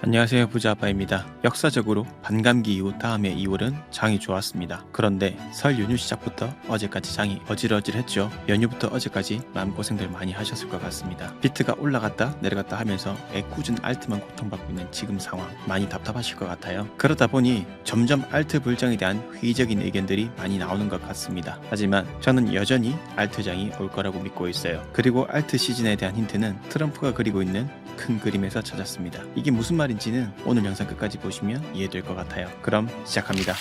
안녕하세요, 부자아빠입니다. 역사적으로 반감기 이후 다음해 2월은 장이 좋았습니다. 그런데 설 연휴 시작부터 어제까지 장이 어질어질했죠. 연휴부터 어제까지 마음고생들 많이 하셨을 것 같습니다. 비트가 올라갔다 내려갔다 하면서 애꿎은 알트만 고통받고 있는 지금 상황, 많이 답답하실 것 같아요. 그러다 보니 점점 알트 불장에 대한 회의적인 의견들이 많이 나오는 것 같습니다. 하지만 저는 여전히 알트장이 올 거라고 믿고 있어요. 그리고 알트 시즌에 대한 힌트는 트럼프가 그리고 있는 큰 그림에서 찾았습니다. 이게 무슨 말인지는 오늘 영상 끝까지 보시면 이해될 것 같아요. 그럼 시작합니다.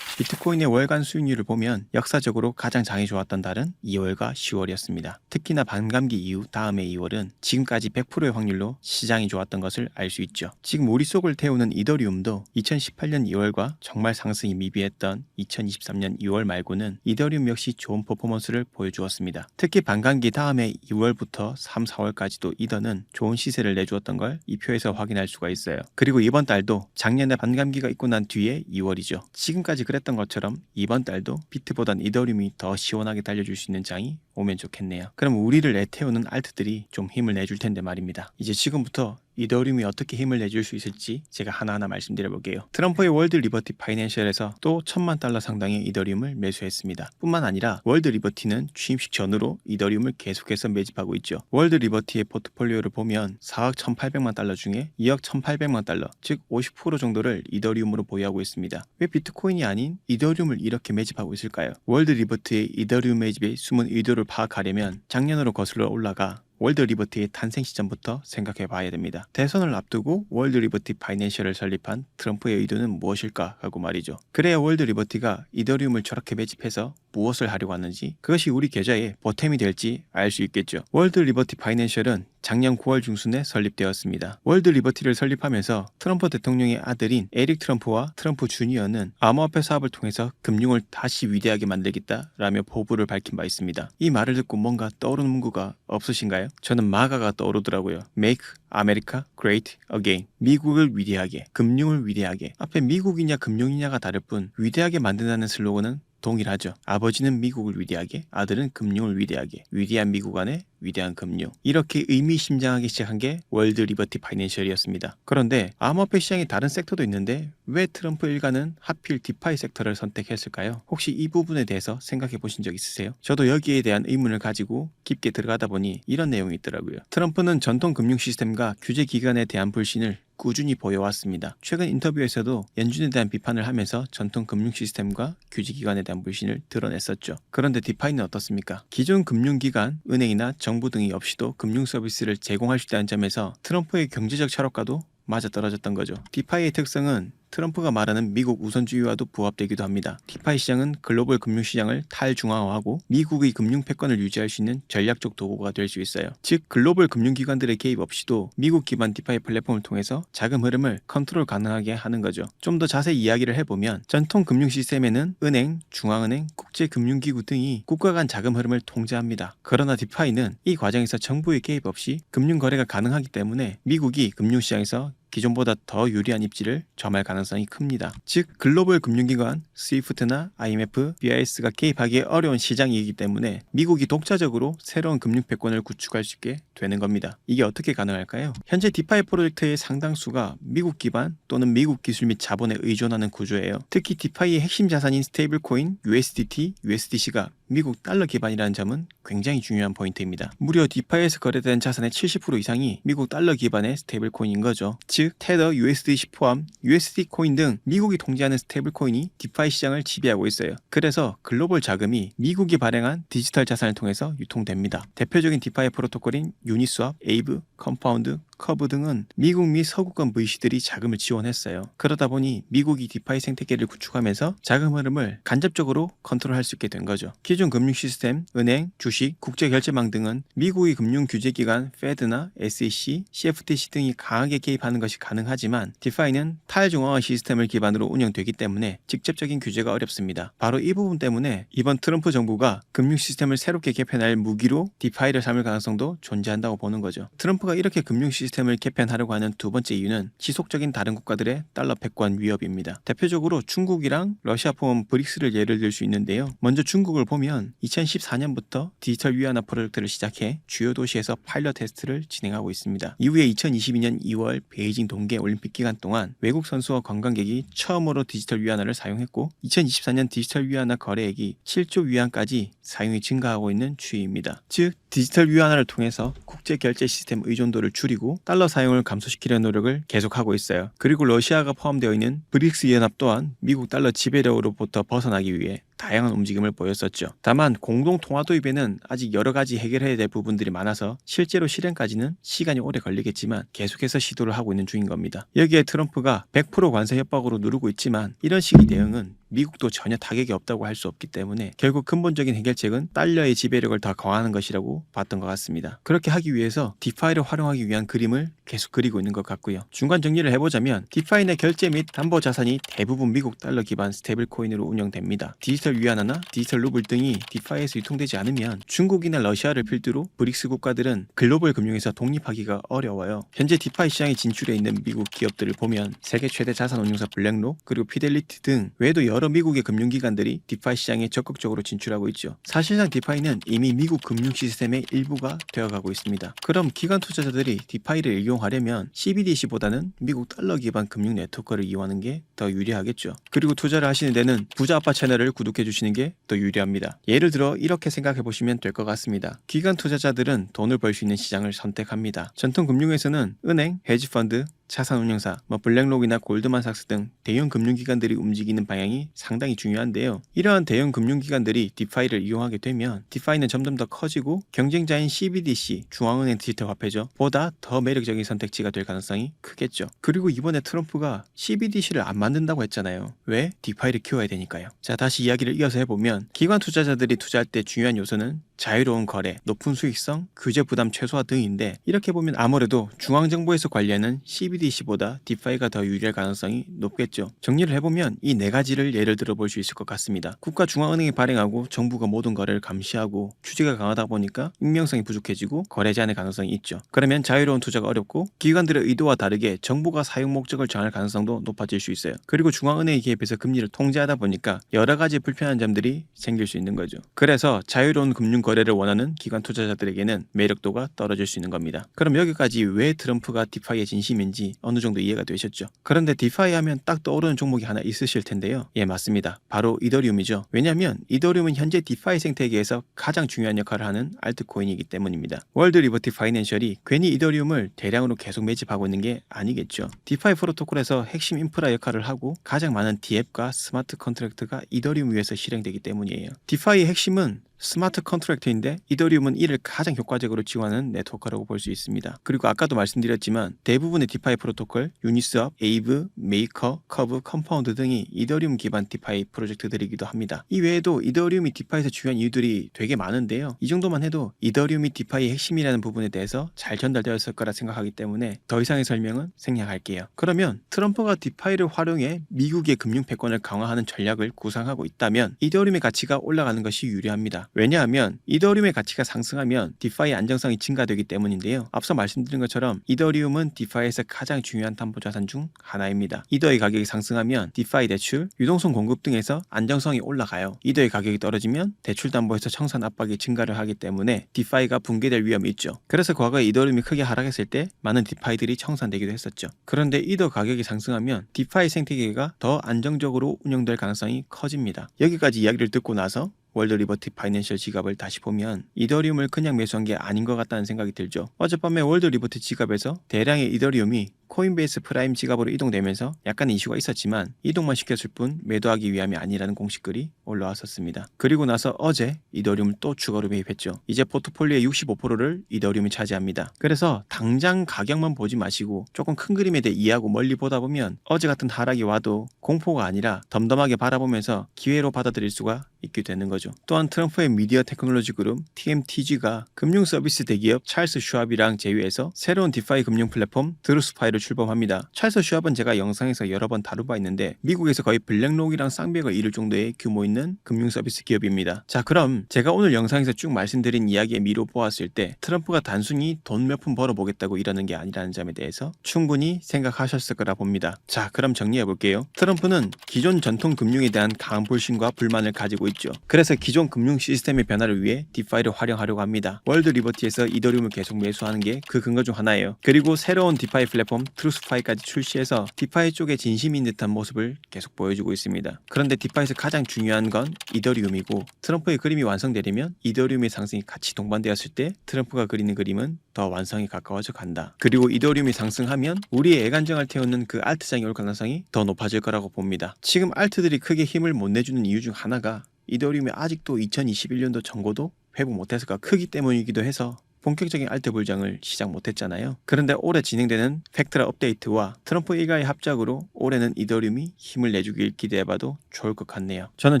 비트코인의 월간 수익률을 보면 역사적으로 가장 장이 좋았던 달은 2월과 10월이었습니다. 특히나 반감기 이후 다음해 2월은 지금까지 100%의 확률로 시장이 좋았던 것을 알 수 있죠. 지금 우리 속을 태우는 이더리움도 2018년 2월과 정말 상승이 미비했던 2023년 2월 말고는 이더리움 역시 좋은 퍼포먼스를 보여주었습니다. 특히 반감기 다음해 2월부터 3, 4월까지도 이더는 좋은 시세를 내주었던 걸 이 표에서 확인할 수가 있어요. 그리고 이번 달도 작년에 반감기가 있고 난 뒤에 2월이죠. 지금까지 그랬던 것처럼 이번 달도 비트보단 이더리움이 더 시원하게 달려줄 수 있는 장이 오면 좋겠네요. 그럼 우리를 애태우는 알트들이 좀 힘을 내줄 텐데 말입니다. 이제 지금부터 이더리움이 어떻게 힘을 내줄 수 있을지 제가 하나하나 말씀드려볼게요. 트럼프의 월드 리버티 파이낸셜에서 또 $10,000,000 상당의 이더리움을 매수했습니다. 뿐만 아니라 월드 리버티는 취임식 전후로 이더리움을 계속해서 매집하고 있죠. 월드 리버티의 포트폴리오를 보면 4억 1,800만 달러 중에 2억 1,800만 달러, 즉 50% 정도를 이더리움으로 보유하고 있습니다. 왜 비트코인이 아닌 이더리움을 이렇게 매집하고 있을까요? 월드 리버티의 이더리움 매집의 숨은 의도를 파악하려면 작년으로 거슬러 올라가 월드 리버티의 탄생 시점부터 생각해 봐야 됩니다. 대선을 앞두고 월드 리버티 파이낸셜을 설립한 트럼프의 의도는 무엇일까 하고 말이죠. 그래야 월드 리버티가 이더리움을 저렇게 매집해서 무엇을 하려고 하는지, 그것이 우리 계좌에 보탬이 될지 알 수 있겠죠. 월드 리버티 파이낸셜은 작년 9월 중순에 설립되었습니다. 월드 리버티를 설립하면서 트럼프 대통령의 아들인 에릭 트럼프와 트럼프 주니어는 암호화폐 사업을 통해서 금융을 다시 위대하게 만들겠다라며 포부를 밝힌 바 있습니다. 이 말을 듣고 뭔가 떠오르는 문구가 없으신가요? 저는 마가가 떠오르더라고요. Make America Great Again. 미국을 위대하게, 금융을 위대하게. 앞에 미국이냐 금융이냐가 다를 뿐 위대하게 만든다는 슬로건은 동일하죠. 아버지는 미국을 위대하게, 아들은 금융을 위대하게. 위대한 미국 안에 위대한 금융. 이렇게 의미심장하게 시작한 게 월드 리버티 파이낸셜이었습니다. 그런데 암호화폐 시장의 다른 섹터도 있는데 왜 트럼프 일가는 하필 디파이 섹터를 선택했을까요? 혹시 이 부분에 대해서 생각해 보신 적 있으세요? 저도 여기에 대한 의문을 가지고 깊게 들어가다 보니 이런 내용이 있더라고요. 트럼프는 전통 금융 시스템과 규제 기관에 대한 불신을 꾸준히 보여왔습니다. 최근 인터뷰에서도 연준에 대한 비판을 하면서 전통 금융 시스템과 규제기관에 대한 불신을 드러냈었죠. 그런데 디파이는 어떻습니까? 기존 금융기관, 은행이나 정부 등이 없이도 금융 서비스를 제공할 수 있다는 점에서 트럼프의 경제적 철학과도 맞아떨어졌던 거죠. 디파이의 특성은 트럼프가 말하는 미국 우선주의와도 부합되기도 합니다. 디파이 시장은 글로벌 금융시장을 탈중앙화하고 미국의 금융 패권을 유지할 수 있는 전략적 도구가 될 수 있어요. 즉 글로벌 금융기관들의 개입 없이도 미국 기반 디파이 플랫폼을 통해서 자금 흐름을 컨트롤 가능하게 하는 거죠. 좀 더 자세히 이야기를 해보면 전통 금융 시스템에는 은행, 중앙은행, 국제금융기구 등이 국가 간 자금 흐름을 통제합니다. 그러나 디파이는 이 과정에서 정부의 개입 없이 금융 거래가 가능하기 때문에 미국이 금융시장에서 기존보다 더 유리한 입지를 점할 가능성이 큽니다. 즉 글로벌 금융기관, 스위프트나 IMF, BIS가 개입하기 어려운 시장이기 때문에 미국이 독자적으로 새로운 금융 패권을 구축할 수 있게 되는 겁니다. 이게 어떻게 가능할까요? 현재 디파이 프로젝트의 상당수가 미국 기반 또는 미국 기술 및 자본에 의존하는 구조예요. 특히 디파이의 핵심 자산인 스테이블코인 USDT, USDC가 미국 달러 기반이라는 점은 굉장히 중요한 포인트입니다. 무려 디파이에서 거래되는 자산의 70% 이상이 미국 달러 기반의 스테이블 코인인 거죠. 즉 테더, USDC 포함 USD 코인 등 미국이 통제하는 스테이블 코인이 디파이 시장을 지배하고 있어요. 그래서 글로벌 자금이 미국이 발행한 디지털 자산을 통해서 유통됩니다. 대표적인 디파이 프로토콜인 유니스왑, 에이브, 컴파운드, 커브 등은 미국 및 서구권 VC들이 자금을 지원했어요. 그러다 보니 미국이 디파이 생태계를 구축하면서 자금 흐름을 간접적으로 컨트롤할 수 있게 된 거죠. 기존 금융 시스템, 은행, 주식, 국제결제망 등은 미국의 금융 규제기관 페드나 SEC, CFTC 등이 강하게 개입하는 것이 가능하지만 디파이는 탈중앙화 시스템을 기반으로 운영되기 때문에 직접적인 규제가 어렵습니다. 바로 이 부분 때문에 이번 트럼프 정부가 금융 시스템을 새롭게 개편할 무기로 디파이를 삼을 가능성도 존재한다고 보는 거죠. 트럼프가 이렇게 금융 시스템 시스템을 개편하려고 하는 두 번째 이유는 지속적인 다른 국가들의 달러 패권 위협입니다. 대표적으로 중국이랑 러시아 포함 브릭스를 예를 들 수 있는데요. 먼저 중국을 보면 2014년부터 디지털 위안화 프로젝트를 시작해 주요 도시에서 파일럿 테스트를 진행하고 있습니다. 이후에 2022년 2월 베이징 동계 올림픽 기간 동안 외국 선수와 관광객이 처음으로 디지털 위안화를 사용했고 2024년 디지털 위안화 거래액이 7조 위안까지 사용이 증가하고 있는 추이입니다. 즉 디지털 위안화를 통해서 국제 결제 시스템 의존도를 줄이고 달러 사용을 감소시키려는 노력을 계속하고 있어요. 그리고 러시아가 포함되어 있는 브릭스 연합 또한 미국 달러 지배력으로부터 벗어나기 위해 다양한 움직임을 보였었죠. 다만 공동 통화 도입에는 아직 여러 가지 해결해야 될 부분들이 많아서 실제로 실행까지는 시간이 오래 걸리겠지만 계속해서 시도를 하고 있는 중인 겁니다. 여기에 트럼프가 100% 관세 협박으로 누르고 있지만 이런 식의 대응은 미국도 전혀 타격이 없다고 할 수 없기 때문에 결국 근본적인 해결책은 달러의 지배력을 더 강화하는 것이라고 봤던 것 같습니다. 그렇게 하기 위해서 디파이를 활용하기 위한 그림을 계속 그리고 있는 것 같고요. 중간 정리를 해보자면 디파이 내 결제 및 담보 자산이 대부분 미국 달러 기반 스테이블 코인으로 운영됩니다. 디지털 위안화나 디지털 루블 등이 디파이에서 유통되지 않으면 중국이나 러시아를 필두로 브릭스 국가들은 글로벌 금융에서 독립하기가 어려워요. 현재 디파이 시장에 진출해 있는 미국 기업들을 보면 세계 최대 자산 운용사 블랙록 그리고 피델리티 등 외에도 여러 미국의 금융기관들이 디파이 시장에 적극적으로 진출하고 있죠. 사실상 디파이는 이미 미국 금융 시스템의 일부가 되어가고 있습니다. 그럼 기관 투자자들이 디파이를 이용하려면 CBDC보다는 미국 달러 기반 금융 네트워크를 이용하는 게 더 유리하겠죠. 그리고 투자를 하시는 데는 부자 아빠 채널을 구독해 주시는 게 더 유리합니다. 예를 들어 이렇게 생각해 보시면 될 것 같습니다. 기관 투자자들은 돈을 벌 수 있는 시장을 선택합니다. 전통 금융에서는 은행, 헤지펀드, 자산운용사, 블랙록이나 골드만삭스 등 대형 금융기관들이 움직이는 방향이 상당히 중요한데요. 이러한 대형 금융기관들이 디파이를 이용하게 되면 디파이는 점점 더 커지고 경쟁자인 CBDC, 중앙은행 디지털 화폐죠. 보다 더 매력적인 선택지가 될 가능성이 크겠죠. 그리고 이번에 트럼프가 CBDC를 안 만든다고 했잖아요. 왜? 디파이를 키워야 되니까요. 자, 다시 이야기를 이어서 해보면 기관 투자자들이 투자할 때 중요한 요소는 자유로운 거래, 높은 수익성, 규제 부담 최소화 등인데 이렇게 보면 아무래도 중앙정부에서 관리하는 CBDC보다 디파이가 더 유리할 가능성이 높겠죠. 정리를 해보면 이 네 가지를 예를 들어 볼 수 있을 것 같습니다. 국가중앙은행이 발행하고 정부가 모든 거래를 감시하고 규제가 강하다 보니까 익명성이 부족해지고 거래 제한의 가능성이 있죠. 그러면 자유로운 투자가 어렵고 기관들의 의도와 다르게 정부가 사용 목적을 정할 가능성도 높아질 수 있어요. 그리고 중앙은행이 개입해서 금리를 통제하다 보니까 여러 가지 불편한 점들이 생길 수 있는 거죠. 그래서 자유로운 금융 거래를 원하는 기관 투자자들에게는 매력도가 떨어질 수 있는 겁니다. 그럼 여기까지 왜 트럼프가 디파이의 진심인지 어느 정도 이해가 되셨죠? 그런데 디파이 하면 딱 떠오르는 종목이 하나 있으실 텐데요. 예, 맞습니다. 바로 이더리움이죠. 왜냐하면 이더리움은 현재 디파이 생태계에서 가장 중요한 역할을 하는 알트코인이기 때문입니다. 월드 리버티 파이낸셜이 괜히 이더리움을 대량으로 계속 매집하고 있는 게 아니겠죠. 디파이 프로토콜에서 핵심 인프라 역할을 하고 가장 많은 디앱과 스마트 컨트랙트가 이더리움 위에서 실행되기 때문이에요. 디파이의 핵심은 스마트 컨트랙트인데 이더리움은 이를 가장 효과적으로 지원하는 네트워크라고 볼 수 있습니다. 그리고 아까도 말씀드렸지만 대부분의 디파이 프로토콜, 유니스왑, 에이브, 메이커, 커브, 컴파운드 등이 이더리움 기반 디파이 프로젝트들이기도 합니다. 이 외에도 이더리움이 디파이에서 중요한 이유들이 되게 많은데요. 이 정도만 해도 이더리움이 디파이의 핵심이라는 부분에 대해서 잘 전달되었을 거라 생각하기 때문에 더 이상의 설명은 생략할게요. 그러면 트럼프가 디파이를 활용해 미국의 금융 패권을 강화하는 전략을 구상하고 있다면 이더리움의 가치가 올라가는 것이 유리합니다. 왜냐하면 이더리움의 가치가 상승하면 디파이의 안정성이 증가되기 때문인데요. 앞서 말씀드린 것처럼 이더리움은 디파이에서 가장 중요한 담보자산 중 하나입니다. 이더의 가격이 상승하면 디파이 대출, 유동성 공급 등에서 안정성이 올라가요. 이더의 가격이 떨어지면 대출 담보에서 청산 압박이 증가를 하기 때문에 디파이가 붕괴될 위험이 있죠. 그래서 과거에 이더리움이 크게 하락했을 때 많은 디파이들이 청산되기도 했었죠. 그런데 이더 가격이 상승하면 디파이 생태계가 더 안정적으로 운영될 가능성이 커집니다. 여기까지 이야기를 듣고 나서 월드 리버티 파이낸셜 지갑을 다시 보면 이더리움을 그냥 매수한 게 아닌 것 같다는 생각이 들죠. 어젯밤에 월드 리버티 지갑에서 대량의 이더리움이 코인베이스 프라임 지갑으로 이동되면서 약간의 이슈가 있었지만 이동만 시켰을 뿐 매도하기 위함이 아니라는 공식글이 올라왔었습니다. 그리고 나서 어제 이더리움을 또 추가로 매입했죠. 이제 포트폴리오의 65%를 이더리움이 차지합니다. 그래서 당장 가격만 보지 마시고 조금 큰 그림에 대해 이해하고 멀리 보다 보면 어제 같은 하락이 와도 공포가 아니라 덤덤하게 바라보면서 기회로 받아들일 수가 있게 되는 거죠. 또한 트럼프의 미디어 테크놀로지 그룹 TMTG가 금융 서비스 대기업 찰스 슈왑이랑 제휴해서 새로운 디파이 금융 플랫폼 드루스파이를 출범합니다. 찰스 슈왑은 제가 영상에서 여러 번 다룬 바 있는데 미국에서 거의 블랙록이랑 쌍벽을 이룰 정도의 규모 있는 금융 서비스 기업입니다. 자, 그럼 제가 오늘 영상에서 쭉 말씀드린 이야기의 미로 보았을 때 트럼프가 단순히 돈 몇 푼 벌어보겠다고 이러는 게 아니라는 점에 대해서 충분히 생각하셨을 거라 봅니다. 자, 그럼 정리해 볼게요. 트럼프는 기존 전통 금융에 대한 강한 불신과 불만을 가지고 있죠. 그래서 기존 금융 시스템의 변화를 위해 디파이를 활용하려고 합니다. 월드 리버티에서 이더리움을 계속 매수하는 게 그 근거 중 하나예요. 그리고 새로운 디파이 플랫폼 트루스파이까지 출시해서 디파이 쪽에 진심인 듯한 모습을 계속 보여주고 있습니다. 그런데 디파이에서 가장 중요한 건 이더리움이고 트럼프의 그림이 완성되려면 이더리움의 상승이 같이 동반되었을 때 트럼프가 그리는 그림은 더 완성에 가까워져 간다. 그리고 이더리움이 상승하면 우리의 애간장을 태우는 그 알트장이 올 가능성이 더 높아질 거라고 봅니다. 지금 알트들이 크게 힘을 못 내주는 이유 중 하나가 이더리움이 아직도 2021년도 전고도 회복 못해서가 크기 때문이기도 해서 본격적인 알트 불장을 시작 못했잖아요. 그런데 올해 진행되는 팩트라 업데이트와 트럼프 일가의 합작으로 올해는 이더리움이 힘을 내주길 기대해봐도 좋을 것 같네요. 저는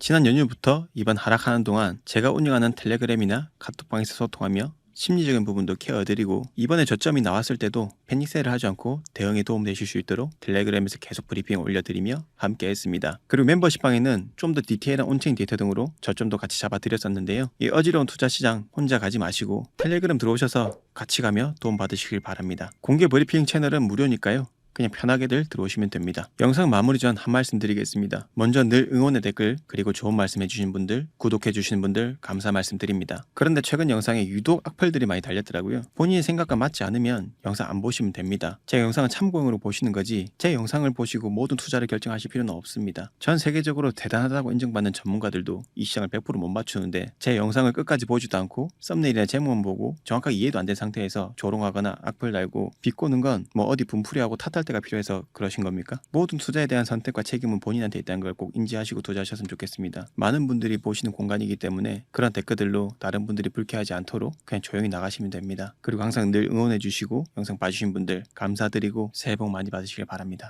지난 연휴부터 이번 하락하는 동안 제가 운영하는 텔레그램이나 카톡방에서 소통하며 심리적인 부분도 케어드리고 이번에 저점이 나왔을 때도 패닉셀을 하지 않고 대응에 도움되실 수 있도록 텔레그램에서 계속 브리핑을 올려드리며 함께 했습니다. 그리고 멤버십방에는 좀 더 디테일한 온체인 데이터 등으로 저점도 같이 잡아드렸었는데요. 이 어지러운 투자시장 혼자 가지 마시고 텔레그램 들어오셔서 같이 가며 도움 받으시길 바랍니다. 공개 브리핑 채널은 무료니까요. 그냥 편하게들 들어오시면 됩니다. 영상 마무리 전 한 말씀 드리겠습니다. 먼저 늘 응원의 댓글 그리고 좋은 말씀 해주신 분들, 구독해주시는 분들 감사 말씀드립니다. 그런데 최근 영상에 유독 악플들이 많이 달렸더라고요. 본인의 생각과 맞지 않으면 영상 안 보시면 됩니다. 제 영상은 참고용으로 보시는 거지 제 영상을 보시고 모든 투자를 결정하실 필요는 없습니다. 전 세계적으로 대단하다고 인정받는 전문가들도 이 시장을 100%못 맞추는데 제 영상을 끝까지 보지도 않고 썸네일이나 제목만 보고 정확하게 이해도 안 된 상태에서 조롱하거나 악플 달고 비꼬는 건 뭐 어디 분풀이하고 탓할 때가 필요해서 그러신 겁니까? 모든 투자에 대한 선택과 책임은 본인한테 있다는 걸 꼭 인지하시고 투자하셨으면 좋겠습니다. 많은 분들이 보시는 공간이기 때문에 그런 댓글들로 다른 분들이 불쾌하지 않도록 그냥 조용히 나가시면 됩니다. 그리고 항상 늘 응원해 주시고 영상 봐주신 분들 감사드리고 새해 복 많이 받으시길 바랍니다.